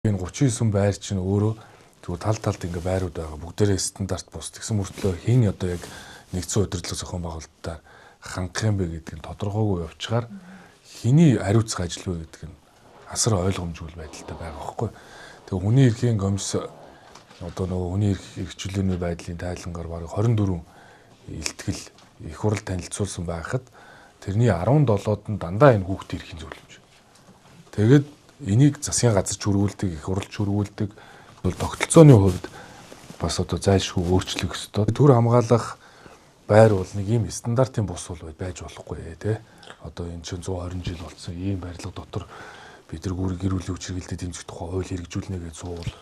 Энэ 39 байр чинь өөрөө тэгвэл талд ингээ байрууд байгаа. Бүгдээрээ стандарт бус. Тэгсэн мөртлөө хин одоо яг нэгдсэн удирдлага зохион байгуулалтаар хангах юм бэ гэдг нь тодорхойгүй явчихаар хиний хариуцах ажил вэ гэдг нь асар ойлгомжгүй байдалтай байгаа байхгүй. Тэгээ хүний эрхийн комисс одоо нөгөө хүний эрхчлөөний байдлын тайлангаар бараг 24 илтгэл их хурл танилцуулсан байхад тэрний 17-д нь дандаа энэ хүүхд эрхийн зөвлөмж. Тэгээд энийг засгийн газар чөргүүлдэг, их хурл чөргүүлдэг бол тогтолцооны хувьд бас одоо зайлшгүй өөрчлөх ёстой. Төр хамгаалах байр бол нэг ийм стандартын бус бол байж болохгүй тий. Одоо энэ чинь 120 жил болсон ийм барилга дотор бид нар гэр бүлийн хүчирхийлэлд дэмжих тухай хууль хэрэгжүүлнэ гэж суувал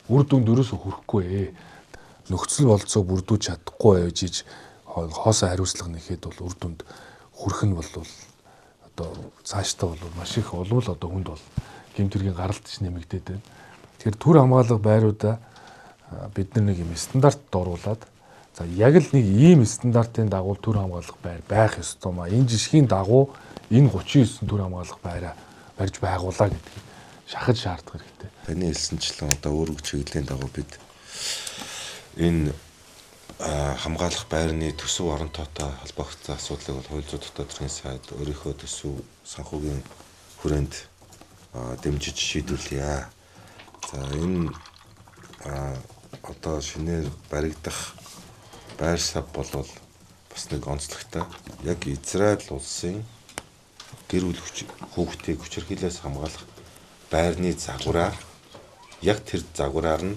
үр дүнд өрөөсө хүрэхгүй. Нөхцөл болцоог бүрдүүлж чадахгүй байж хоосоо хариуцлага нэхэд бол үр дүнд хүрэх нь бол одоо цаашдаа бол маш их олвол одоо хүнд бол гэмтэргийн гаралт нэмэгдээд байна. Тэгэхээр төр хамгаалах байруудаа бид нэг юм стандартд оруулаад за яг л нэг ийм стандартын дагуу төр хамгаалах байр байх ёстой маа. Энэ жишгийн дагуу энэ 39 төр хамгаалах байраа барьж байгуулаа гэдгийг шахаж шаардах хэрэгтэй. Таны хэлсэнчлэн одоо өөрөг чиглэлийн дагуу бид энэ хамгаалах байрны төсөв оронтойтой холбогдсон асуудлыг бол хууль зүйн дотоодын сайд өөрийнхөө төсөв санхүүгийн хүрээнд дэмжиж шийдвэрлэе. За энэ одоо шинээр баригдах байр сав болвол бас нэг онцлогтой. Яг Израиль улсын гэр бүл хүүхдийг хүчирхийлэлээс хамгаалах байрны загвараар яг тэр загвараар нь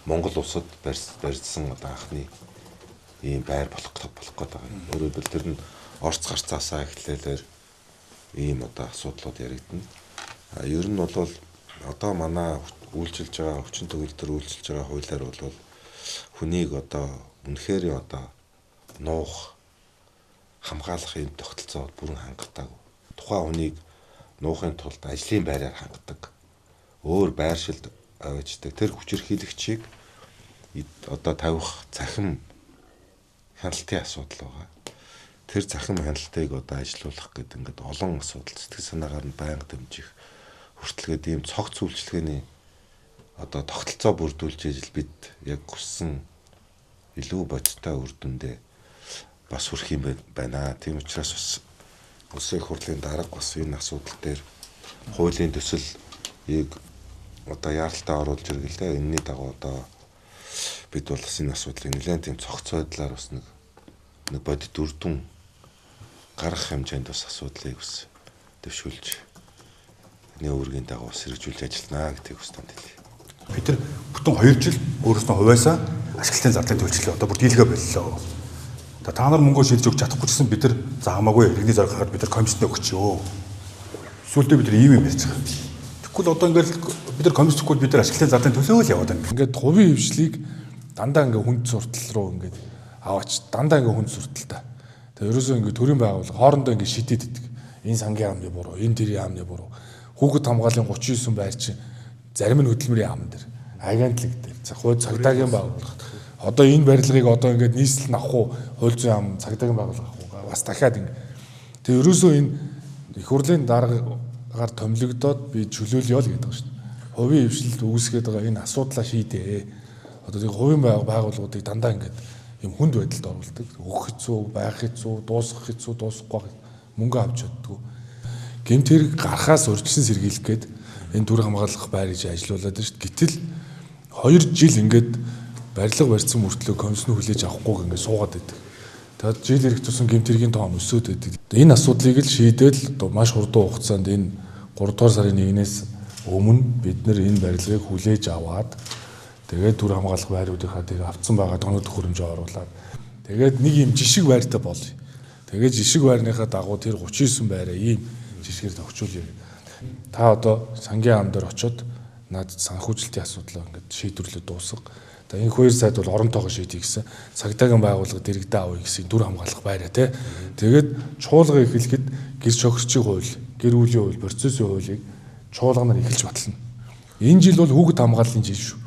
Монгол улсад барьсан одоо анхны ийм байр болох гэдэг байгаа. Өөрөөр хэлбэл тэр нь орц гарцаасаа эхлэлээр ийм одоо асуудлууд яригдана. Ер нь бол одоо манай үйлчилж байгаа хүчин төгөл төр үйлчилж байгаа хуулиар бол хүнийг одоо үнэхээр одоо нуух хамгаалах юм тогтолцоо бүрэн хангалтаагүй. Тухайн хүнийг нуухын тулд ажлын байраар хангадаг. Өөр байршилд авчдаг. Тэр хүчирхийлэгчийг одоо тавих цахим хяналтын асуудал байгаа. Тэр цахим хяналтыг одоо ажилуулах гэдэг ингээд олон асуудал сэтгэл санаагаар нь байнга дэмжих хүртэлгээд ийм цогц үйлчлэгээний одоо тогтолцоо бүрдүүлж ижил бид яг хүссэн илүү бодиттой үр дүндээ бас хүрэх юм байна. Тийм учраас бас улсын их хурлын дарга бас энэ асуудал дээр хуулийн төсөлийг одоо яаралтай оруулж иргэлээ. Энэний дагуу одоо бид бол бас энэ асуудлыг нэлээд тийм цогц байдлаар бас нэг бодит үр дүн гаргах хэмжээнд бас асуудлыг бас дэвшүүлж үүргийн дагуу бас хэрэгжүүлж ажиллана гэдгийг бас танд хэлье. Бид нар бүтэн 2 жил өөрөөсөө хуваасаа ашиглалтын зардлын төлчлөө одоо бүр дийлгээ боллоо. Та нар мөнгөө шилжиж өгч чадахгүй гэсэн бид нар заамаагүй иргэний зориг хараад бид нар комиссд өгчөө. Сүүлдээ бид нар ийм юм ярьж байгаа. Тэгвэл одоо ингээд бид нар комисс өгөхгүй бид нар ашиглалтын зардлын төлөө л яваад байна. Ингээд хувийн хвшлийг дандаа ингээд хүнд суртал руу ингээд аваач дандаа ингээд хүнд сурталтай. Тэгээ ерөөсөө ингээд төрийн байгууллага хоорондоо ингээд шидэд идэг. Энэ сангийн яамны буруу, энэ тэрийн яамны буруу. Хүүхэд хамгааллын 39 байр чинь зарим нь хөдөлмөрийн яам дээр, агентлаг дээр, цагдаагийн байгууллага. Одоо энэ барилгыг одоо ингээд нийслэл авах уу, хууль зүйн яам, цагдаагийн байгууллага авах уу? Бас дахиад ингээд. Тэгээ ерөөсөө энэ их хурлын дараагаар томилогдоод би чөлөөлөё л гэдэг шүү дээ. Хувийн хвшилд үүсгээд байгаа энэ асуудлаа шийдээ. Одоо тийм хувийн байгууллагуудыг дандаа ингээд юм хүнд байдалд оруулдаг. Өгөх хэцүү, байх хэцүү, дуусгах хэцүү, дуусахгүй мөнгө авч чаддгүй. Гэмт хэрэг гарахаас урьдчилан сэргийлэх гээд энэ төр хамгаалах байрыг ажилуулад байна шүү дээ. Гэтэл 2 жил ингээд барилга барьсан мөртлөө комиссны хүлээж авахгүй ингээд суугаад байдаг. Тэгээд жил ирэх тусан гэмт хэргийн тоон өсөөд байдаг. Энэ асуудлыг л шийдэл одоо маш хурдан хугацаанд энэ 3 дугаар сарын 1-ээс өмнө бид нэр энэ барилгыг хүлээж аваад тэгээд төр хамгаалах байруудынхаа тэр авцсан байгаа тоног төхөөрөмжөөр оруулаад тэгээд нэг юм жишг байртай болъё. Тэгээд жишг байрныхаа дагуу тэр 39 байраа ийм жишгээр тохижуулъя. Та одоо сангийн ам дээр очиод над санхүүжилтийн асуудлаа ингээд шийдвэрлээд дуусга. Тэгээ энэ 2 сайд бол оронтойгоо шийдье гэсэн. Цагдаагийн байгууллага дэрэгдээ авъя гэсэн төр хамгаалах байраа тий. Тэгээд чуулга эхлэхэд гэр шохирчийн хууль, гэр бүлийн хууль, процессын хуулийг чуулганаар эхэлж батлана. Энэ жил бол хүүхэд хамгааллын жил шүү.